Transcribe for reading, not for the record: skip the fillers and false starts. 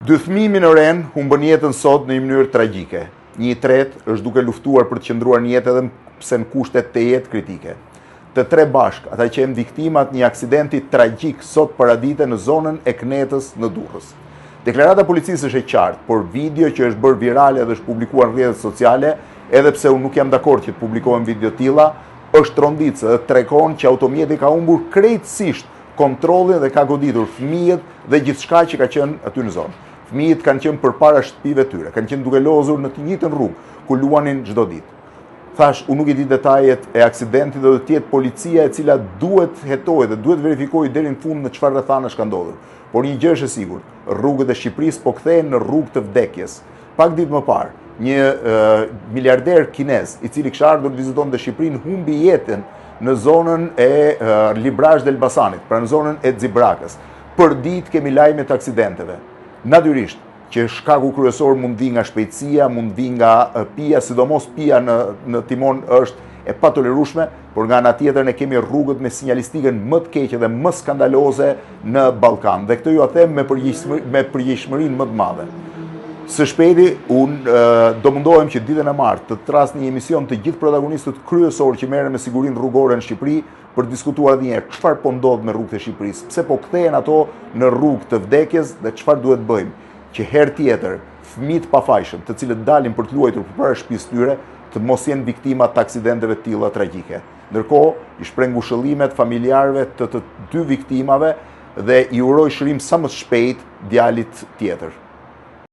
2 fëmijë minoren humbën jetën sot në një mënyrë tragjike. Një i tretë është duke luftuar për të qëndruar në jetë edhe pse në kushte të jetë kritike. Të 3 bashk, ata që janë viktimat një aksidenti tragjik sot paradite në zonën e Knetës në Durrës. Deklarata policisë është e qartë, por video që është bërë virale dhe është publikuar në rrjetet sociale, edhe pse unë nuk jam dakord që të publikohen video tilla, është trondicë dhe tregon që automjeti ka humbur krejtësisht kontrollin dhe ka goditur fëmijët dhe gjithçka që ka qenë aty në zonë. Fëmijët kanë qenë përpara shtëpive tyre, kanë qenë duke lozur në të njëjtën rrugë ku luanin çdo ditë. Thash, unë nuk i di detajet e aksidentit dhe do të jetë policia e cila duhet hetojë dhe duhet verifikojë deri në fund në çfarë rrethana ka ndodhur. Por një gjë është e sigurt, rrugët e Shqipërisë po kthehen në rrugë të vdekjes. Pak ditë më parë, një miliarder kinez i cili kishte ardhur vizitonte Shqipërinë humbi jetën në zonën e Librash del Elbasanit, pra në zonën e Xibrakës. Për ditë kemi lajme të aksidenteve. Natyrisht që shkaku kryesor mund vi nga shpejtësia, mund vi nga pija, sidomos pija në timon është e patolerueshme, por nga ana tjetër ne kemi rrugët me sinjalistikën më të keqe dhe më skandaloze në Ballkan. Dhe këtë ju a them me përgjegjësinë më të madhe. Së shpejti, unë do mundohem që ditën e martë të tras një emision të gjithë protagonistët kryesor që merren me sigurinë rrugore në Shqipëri për të diskutuar edhe një herë çfarë po ndodh me rrugët e Shqipërisë, pse po kthehen ato në rrugë të vdekjes dhe çfarë duhet bëjmë që herë tjetër fëmijët pafajshëm, të cilët dalin për të luajtur përpara shtëpisë tyre, të mos jenë viktima të aksidenteve të tilla tragjike. Ndërkohë, i shpreh ngushëllimet familjarëve të 2 viktimave dhe i uroj shërim sa më shpejt djalit tjetër.